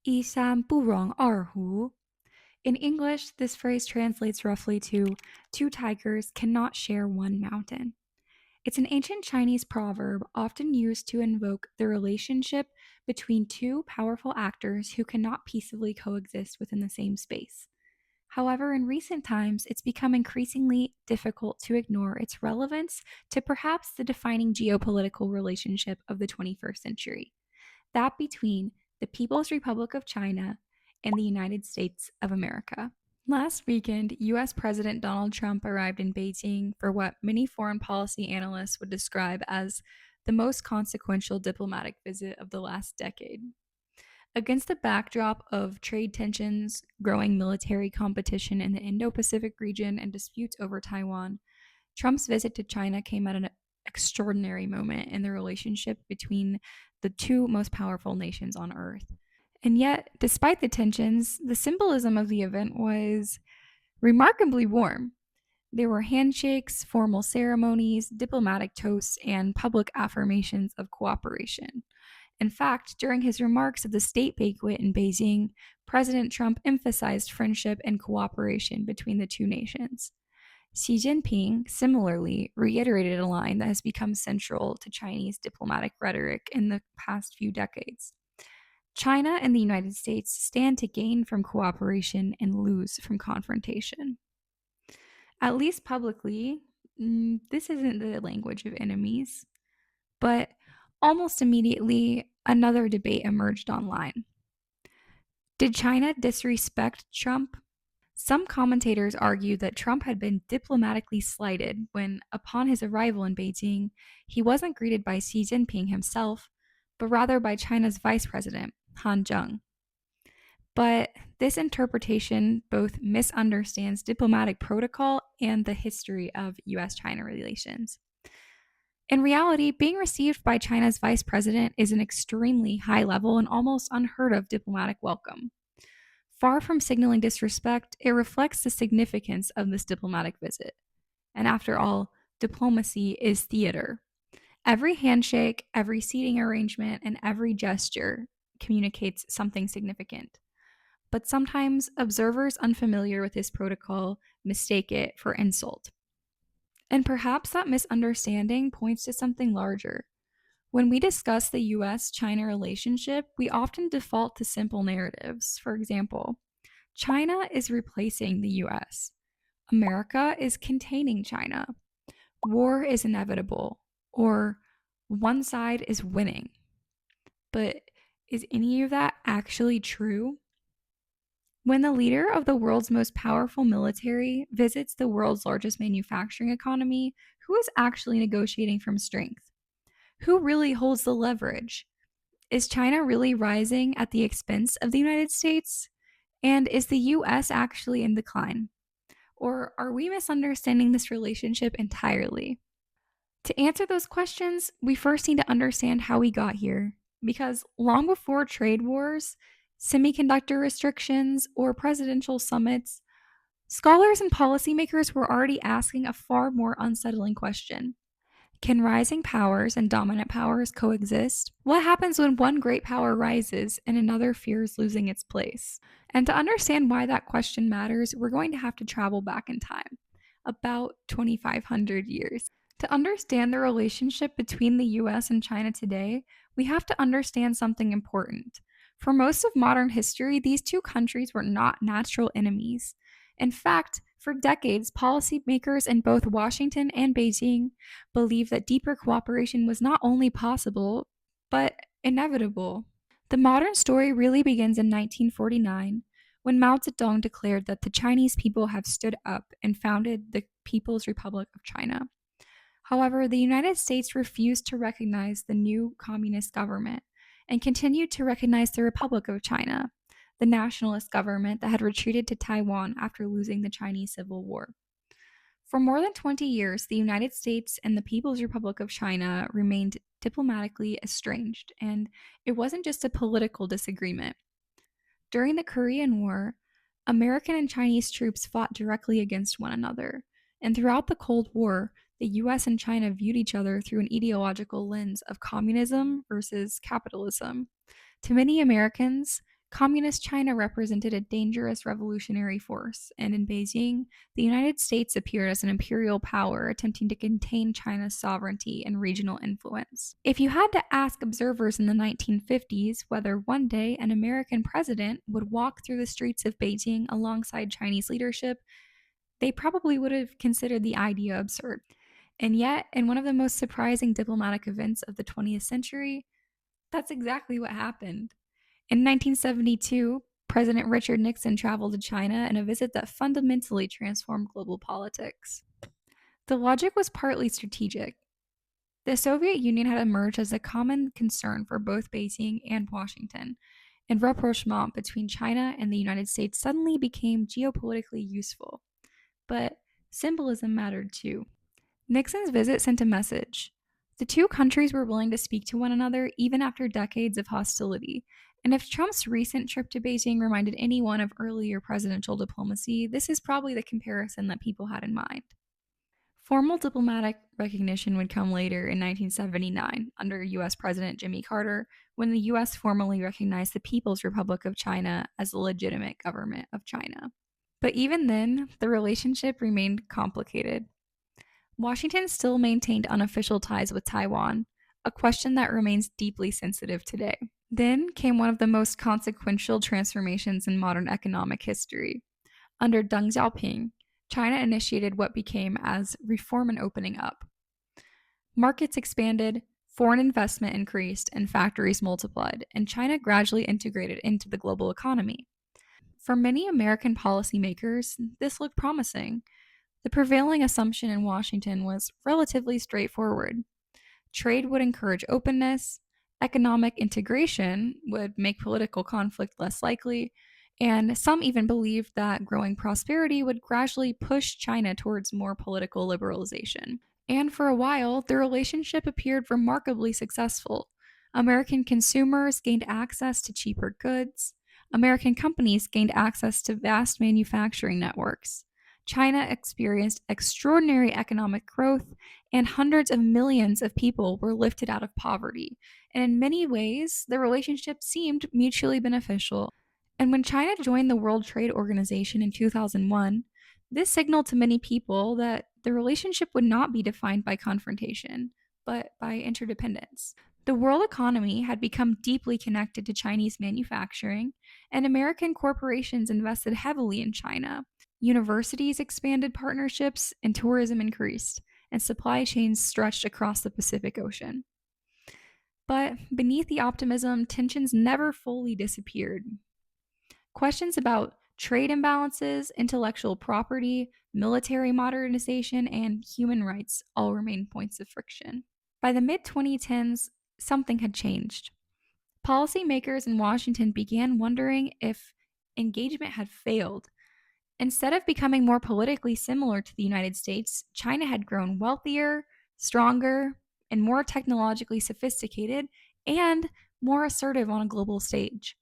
一山不容二虎. In English, this phrase translates roughly to two tigers cannot share one mountain. It's an ancient Chinese proverb often used to invoke the relationship between two powerful actors who cannot peaceably coexist within the same space. However, in recent times, it's become increasingly difficult to ignore its relevance to perhaps the defining geopolitical relationship of the 21st century, that between the People's Republic of China and the United States of America. Last weekend, US President Donald Trump arrived in Beijing for what many foreign policy analysts would describe as the most consequential diplomatic visit of the last decade. Against the backdrop of trade tensions, growing military competition in the Indo Pacific region, and disputes over Taiwan, Trump's visit to China came at an extraordinary moment in the relationship between the two most powerful nations on Earth. And yet, despite the tensions, the symbolism of the event was remarkably warm. There were handshakes, formal ceremonies, diplomatic toasts, and public affirmations of cooperation. In fact, during his remarks at the state banquet in Beijing, President Trump emphasized friendship and cooperation between the two nations. Xi Jinping similarly reiterated a line that has become central to Chinese diplomatic rhetoric in the past few decades. China and the United States stand to gain from cooperation and lose from confrontation. At least publicly, this isn't the language of enemies. But almost immediately, another debate emerged online. Did China disrespect Trump? Some commentators argued that Trump had been diplomatically slighted when, upon his arrival in Beijing, he wasn't greeted by Xi Jinping himself, but rather by China's vice president, Han Zheng. But this interpretation both misunderstands diplomatic protocol and the history of US China relations. In reality, being received by China's vice president is an extremely high level and almost unheard of diplomatic welcome. Far from signaling disrespect, it reflects the significance of this diplomatic visit. And after all, diplomacy is theater. Every handshake, every seating arrangement, and every gesture communicates something significant. But sometimes observers unfamiliar with this protocol mistake it for insult. And perhaps that misunderstanding points to something larger. When we discuss the US China relationship, we often default to simple narratives. For example, China is replacing the US, America is containing China, war is inevitable, or one side is winning. But is any of that actually true? When the leader of the world's most powerful military visits the world's largest manufacturing economy, who is actually negotiating from strength? Who really holds the leverage? Is China really rising at the expense of the United States? And is the US actually in decline? Or are we misunderstanding this relationship entirely? To answer those questions, we first need to understand how we got here. Because long before trade wars, semiconductor restrictions, or presidential summits, scholars and policymakers were already asking a far more unsettling question. Can rising powers and dominant powers coexist? What happens when one great power rises and another fears losing its place? And to understand why that question matters, we're going to have to travel back in time, about 2,500 years. To understand the relationship between the US and China today, we have to understand something important. For most of modern history, these two countries were not natural enemies. In fact, for decades, policymakers in both Washington and Beijing believed that deeper cooperation was not only possible, but inevitable. The modern story really begins in 1949, when Mao Zedong declared that the Chinese people have stood up and founded the People's Republic of China. However, the United States refused to recognize the new communist government and continued to recognize the Republic of China, the nationalist government that had retreated to Taiwan after losing the Chinese Civil War. For more than 20 years, the United States and the People's Republic of China remained diplomatically estranged, and it wasn't just a political disagreement. During the Korean War, American and Chinese troops fought directly against one another, and throughout the Cold War, the US and China viewed each other through an ideological lens of communism versus capitalism. To many Americans, Communist China represented a dangerous revolutionary force, and in Beijing, the United States appeared as an imperial power attempting to contain China's sovereignty and regional influence. If you had to ask observers in the 1950s whether one day an American president would walk through the streets of Beijing alongside Chinese leadership, they probably would have considered the idea absurd. And yet, in one of the most surprising diplomatic events of the 20th century, that's exactly what happened. In 1972, President Richard Nixon traveled to China in a visit that fundamentally transformed global politics. The logic was partly strategic. The Soviet Union had emerged as a common concern for both Beijing and Washington, and rapprochement between China and the United States suddenly became geopolitically useful. But symbolism mattered too. Nixon's visit sent a message. The two countries were willing to speak to one another even after decades of hostility. And if Trump's recent trip to Beijing reminded anyone of earlier presidential diplomacy, this is probably the comparison that people had in mind. Formal diplomatic recognition would come later in 1979 under US President Jimmy Carter, when the US formally recognized the People's Republic of China as the legitimate government of China. But even then, the relationship remained complicated. Washington still maintained unofficial ties with Taiwan, a question that remains deeply sensitive today. Then came one of the most consequential transformations in modern economic history. Under Deng Xiaoping, China initiated what became as reform and opening up. Markets expanded, foreign investment increased, and factories multiplied, and China gradually integrated into the global economy. For many American policymakers, this looked promising. The prevailing assumption in Washington was relatively straightforward. Trade would encourage openness, economic integration would make political conflict less likely, and some even believed that growing prosperity would gradually push China towards more political liberalization. And for a while, the relationship appeared remarkably successful. American consumers gained access to cheaper goods. American companies gained access to vast manufacturing networks. China experienced extraordinary economic growth, and hundreds of millions of people were lifted out of poverty. And in many ways, the relationship seemed mutually beneficial. And when China joined the World Trade Organization in 2001, this signaled to many people that the relationship would not be defined by confrontation, but by interdependence. The world economy had become deeply connected to Chinese manufacturing, and American corporations invested heavily in China. Universities expanded partnerships, and tourism increased, and supply chains stretched across the Pacific Ocean. But beneath the optimism, tensions never fully disappeared. Questions about trade imbalances, intellectual property, military modernization, and human rights all remain points of friction. By the mid 2010s, something had changed. Policymakers in Washington began wondering if engagement had failed. Instead of becoming more politically similar to the United States, China had grown wealthier, stronger, and more technologically sophisticated, and more assertive on a global stage.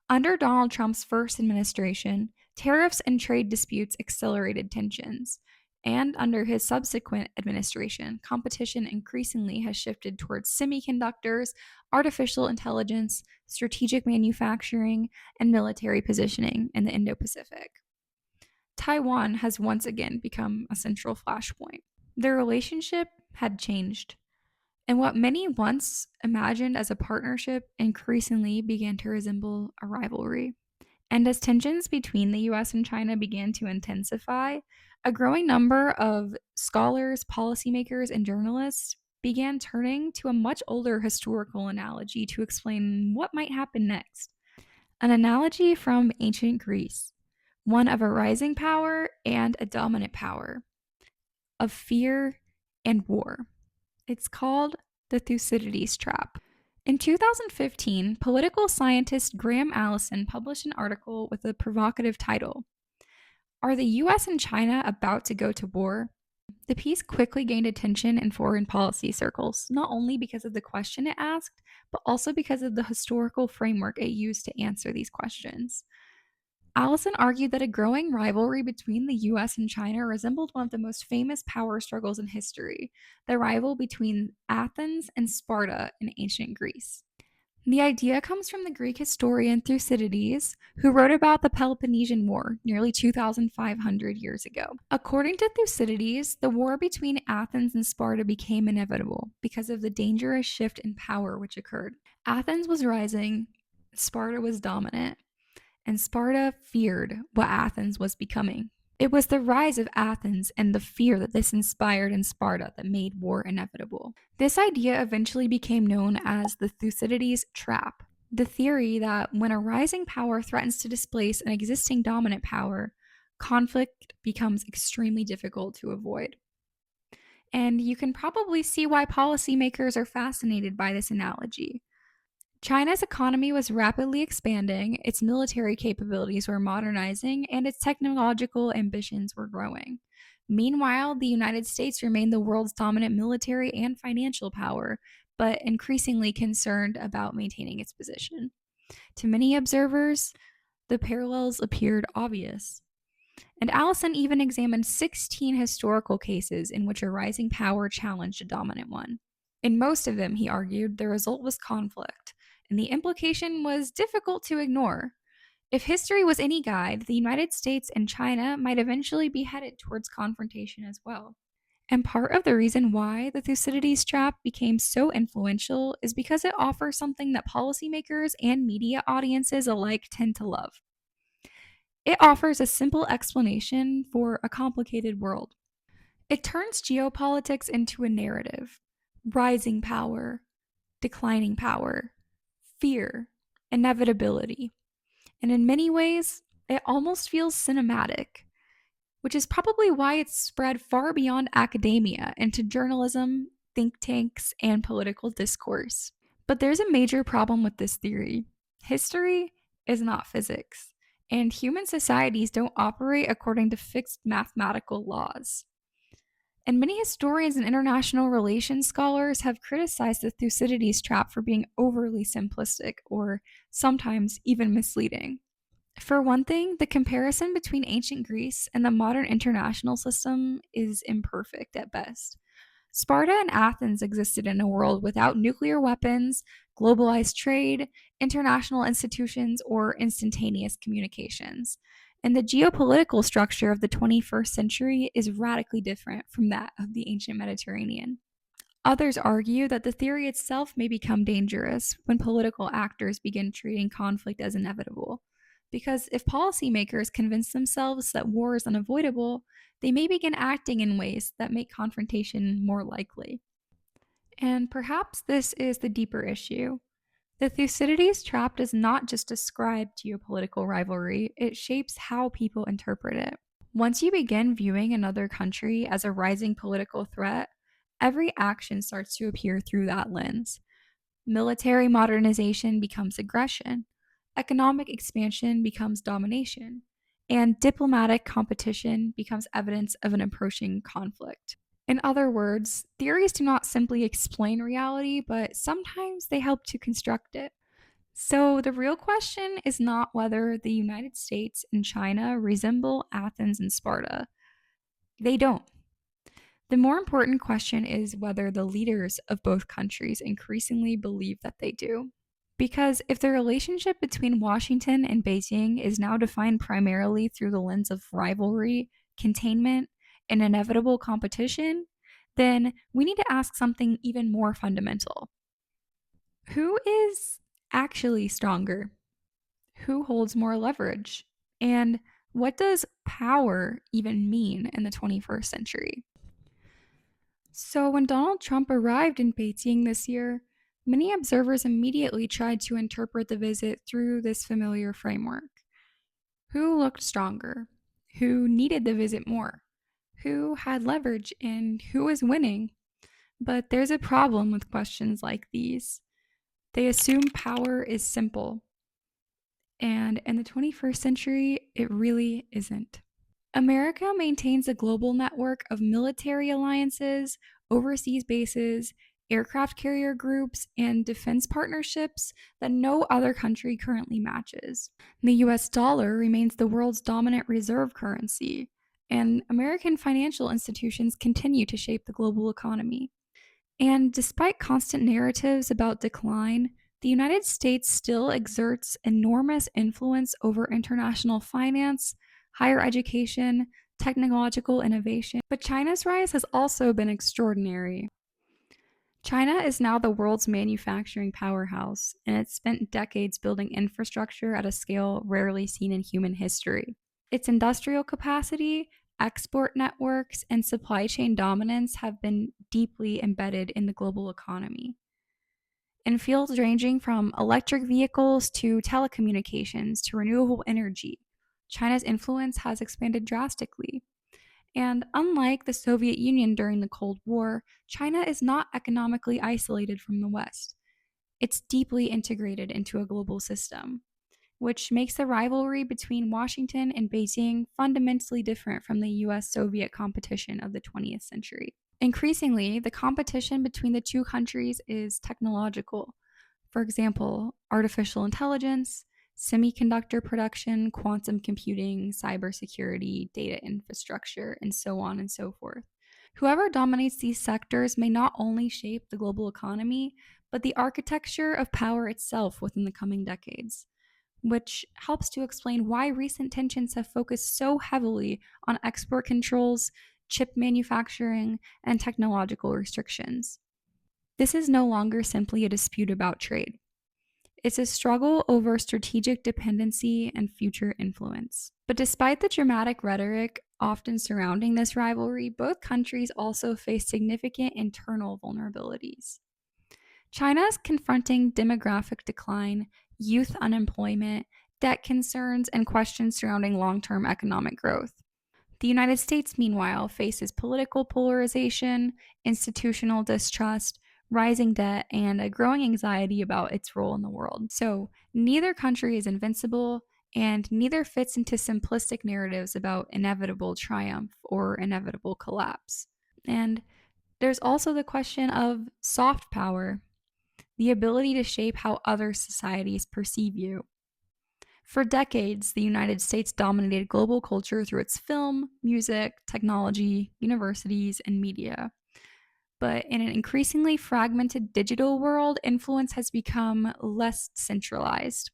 Under Donald Trump's first administration, tariffs and trade disputes accelerated tensions. And under his subsequent administration, competition increasingly has shifted towards semiconductors, artificial intelligence, strategic manufacturing, and military positioning in the Indo Pacific. Taiwan has once again become a central flashpoint. Their relationship had changed, and what many once imagined as a partnership increasingly began to resemble a rivalry. And as tensions between the US and China began to intensify, a growing number of scholars, policymakers, and journalists began turning to a much older historical analogy to explain what might happen next. An analogy from ancient Greece, one of a rising power and a dominant power, of fear and war. It's called the Thucydides Trap. In 2015, political scientist Graham Allison published an article with a provocative title, "Are the US and China about to go to war?" The piece quickly gained attention in foreign policy circles, not only because of the question it asked, but also because of the historical framework it used to answer these questions. Allison argued that a growing rivalry between the US and China resembled one of the most famous power struggles in history, the rivalry between Athens and Sparta in ancient Greece. The idea comes from the Greek historian Thucydides, who wrote about the Peloponnesian War nearly 2,500 years ago. According to Thucydides, the war between Athens and Sparta became inevitable because of the dangerous shift in power which occurred. Athens was rising, Sparta was dominant, and Sparta feared what Athens was becoming. It was the rise of Athens and the fear that this inspired in Sparta that made war inevitable. This idea eventually became known as the Thucydides Trap, the theory that when a rising power threatens to displace an existing dominant power, conflict becomes extremely difficult to avoid. And you can probably see why policymakers are fascinated by this analogy. China's economy was rapidly expanding, its military capabilities were modernizing, and its technological ambitions were growing. Meanwhile, the United States remained the world's dominant military and financial power, but increasingly concerned about maintaining its position. To many observers, the parallels appeared obvious. And Allison even examined 16 historical cases in which a rising power challenged a dominant one. In most of them, he argued, the result was conflict, and the implication was difficult to ignore. If history was any guide, the United States and China might eventually be headed towards confrontation as well. And part of the reason why the Thucydides trap became so influential is because it offers something that policymakers and media audiences alike tend to love. It offers a simple explanation for a complicated world. It turns geopolitics into a narrative: rising power, declining power, fear, inevitability. And in many ways, it almost feels cinematic, which is probably why it's spread far beyond academia into journalism, think tanks, and political discourse. But there's a major problem with this theory. History is not physics, and human societies don't operate according to fixed mathematical laws. And many historians and international relations scholars have criticized the Thucydides trap for being overly simplistic or sometimes even misleading. For one thing, the comparison between ancient Greece and the modern international system is imperfect at best. Sparta and Athens existed in a world without nuclear weapons, globalized trade, international institutions, or instantaneous communications. And the geopolitical structure of the 21st century is radically different from that of the ancient Mediterranean. Others argue that the theory itself may become dangerous when political actors begin treating conflict as inevitable. Because if policymakers convince themselves that war is unavoidable, they may begin acting in ways that make confrontation more likely. And perhaps this is the deeper issue. The Thucydides trap does not just describe geopolitical rivalry, it shapes how people interpret it. Once you begin viewing another country as a rising political threat, every action starts to appear through that lens. Military modernization becomes aggression, economic expansion becomes domination, and diplomatic competition becomes evidence of an approaching conflict. In other words, theories do not simply explain reality, but sometimes they help to construct it. So, the real question is not whether the United States and China resemble Athens and Sparta. They don't. The more important question is whether the leaders of both countries increasingly believe that they do. Because if the relationship between Washington and Beijing is now defined primarily through the lens of rivalry, containment, and inevitable competition, then we need to ask something even more fundamental. Who is actually stronger? Who holds more leverage? And what does power even mean in the 21st century? So, when Donald Trump arrived in Beijing this year, many observers immediately tried to interpret the visit through this familiar framework. Who looked stronger? Who needed the visit more? Who had leverage and who was winning? But there's a problem with questions like these. They assume power is simple. And in the 21st century, it really isn't. America maintains a global network of military alliances, overseas bases, aircraft carrier groups, and defense partnerships that no other country currently matches. The US dollar remains the world's dominant reserve currency, and American financial institutions continue to shape the global economy. And despite constant narratives about decline, The United States still exerts enormous influence over international finance, higher education, technological innovation, but China's rise has also been extraordinary. China is now the world's manufacturing powerhouse, and it's spent decades building infrastructure at a scale rarely seen in human history. Its industrial capacity, export networks, and supply chain dominance have been deeply embedded in the global economy. In fields ranging from electric vehicles to telecommunications to renewable energy, China's influence has expanded drastically. And unlike the Soviet Union during the Cold War, China is not economically isolated from the West. It's deeply integrated into a global system, which makes the rivalry between Washington and Beijing fundamentally different from the US Soviet competition of the 20th century. Increasingly, the competition between the two countries is technological. For example, artificial intelligence, semiconductor production, quantum computing, cybersecurity, data infrastructure, and so on and so forth. Whoever dominates these sectors may not only shape the global economy, but the architecture of power itself within the coming decades, which helps to explain why recent tensions have focused so heavily on export controls, chip manufacturing, and technological restrictions. This is no longer simply a dispute about trade. It's a struggle over strategic dependency and future influence. But despite the dramatic rhetoric often surrounding this rivalry, both countries also face significant internal vulnerabilities. China is confronting demographic decline, youth unemployment, debt concerns, and questions surrounding long term economic growth. The United States, meanwhile, faces political polarization, institutional distrust, rising debt, and a growing anxiety about its role in the world. So, neither country is invincible, and neither fits into simplistic narratives about inevitable triumph or inevitable collapse. And there's also the question of soft power, the ability to shape how other societies perceive you. For decades, the United States dominated global culture through its film, music, technology, universities, and media. But in an increasingly fragmented digital world, influence has become less centralized.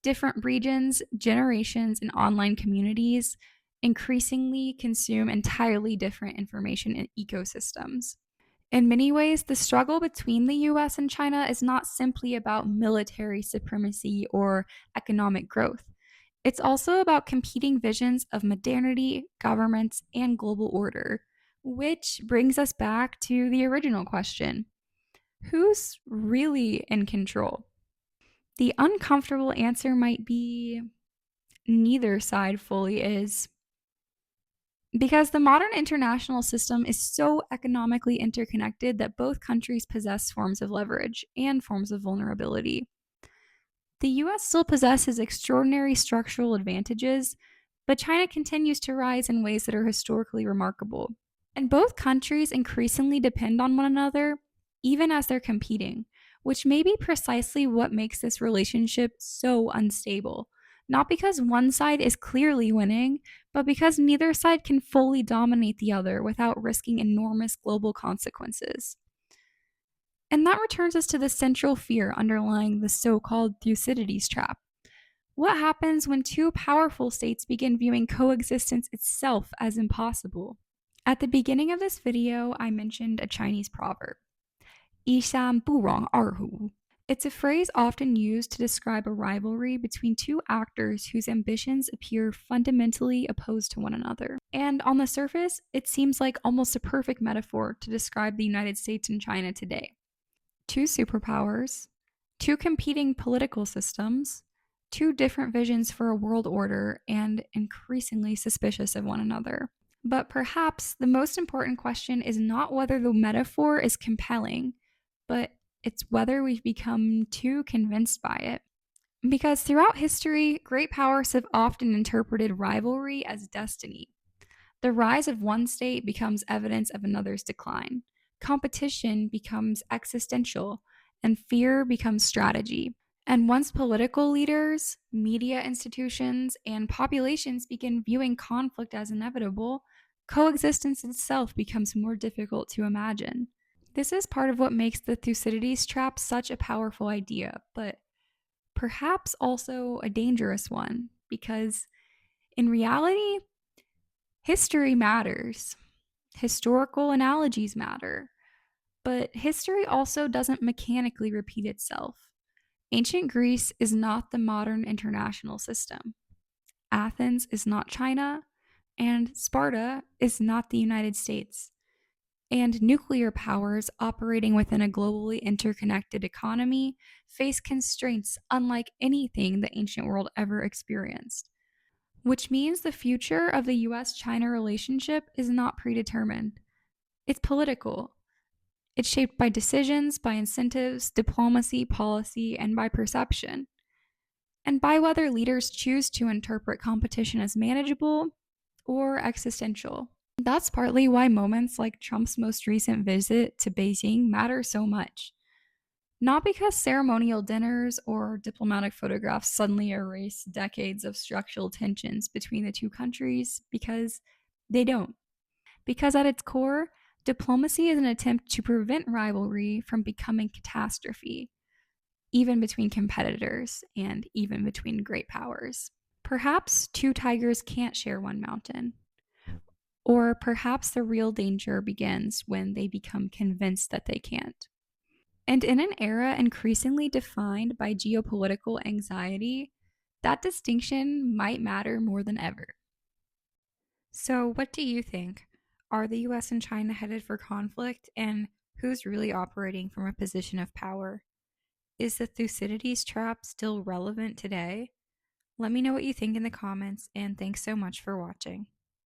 Different regions, generations, and online communities increasingly consume entirely different information ecosystems. In many ways, the struggle between the US and China is not simply about military supremacy or economic growth. It's also about competing visions of modernity, governments, and global order, which brings us back to the original question: who's really in control? The uncomfortable answer might be neither side fully is. Because the modern international system is so economically interconnected that both countries possess forms of leverage and forms of vulnerability. The US still possesses extraordinary structural advantages, but China continues to rise in ways that are historically remarkable. And both countries increasingly depend on one another, even as they're competing, which may be precisely what makes this relationship so unstable. Not because one side is clearly winning, but because neither side can fully dominate the other without risking enormous global consequences. And that returns us to the central fear underlying the so called Thucydides Trap. What happens when two powerful states begin viewing coexistence itself as impossible? At the beginning of this video, I mentioned a Chinese proverb, 一山不容二虎. It's a phrase often used to describe a rivalry between two actors whose ambitions appear fundamentally opposed to one another. And on the surface, it seems like almost a perfect metaphor to describe the United States and China today. Two superpowers, two competing political systems, two different visions for a world order, and increasingly suspicious of one another. But perhaps the most important question is not whether the metaphor is compelling, but it's whether we've become too convinced by it. Because throughout history, great powers have often interpreted rivalry as destiny. The rise of one state becomes evidence of another's decline. Competition becomes existential, and fear becomes strategy. And once political leaders, media institutions, and populations begin viewing conflict as inevitable, coexistence itself becomes more difficult to imagine. This is part of what makes the Thucydides Trap such a powerful idea, but perhaps also a dangerous one, because in reality, history matters. Historical analogies matter, but history also doesn't mechanically repeat itself. Ancient Greece is not the modern international system. Athens is not China, and Sparta is not the United States. And nuclear powers operating within a globally interconnected economy face constraints unlike anything the ancient world ever experienced, which means the future of the US China relationship is not predetermined. It's political. It's shaped by decisions, by incentives, diplomacy, policy, and by perception, and by whether leaders choose to interpret competition as manageable or existential. That's partly why moments like Trump's most recent visit to Beijing matter so much. Not because ceremonial dinners or diplomatic photographs suddenly erase decades of structural tensions between the two countries, because they don't. Because at its core, diplomacy is an attempt to prevent rivalry from becoming catastrophe, even between competitors and even between great powers. Perhaps two tigers can't share one mountain. Or perhaps the real danger begins when they become convinced that they can't. And in an era increasingly defined by geopolitical anxiety, that distinction might matter more than ever. So, what do you think? Are the US and China headed for conflict, and who's really operating from a position of power? Is the Thucydides trap still relevant today? Let me know what you think in the comments, and thanks so much for watching.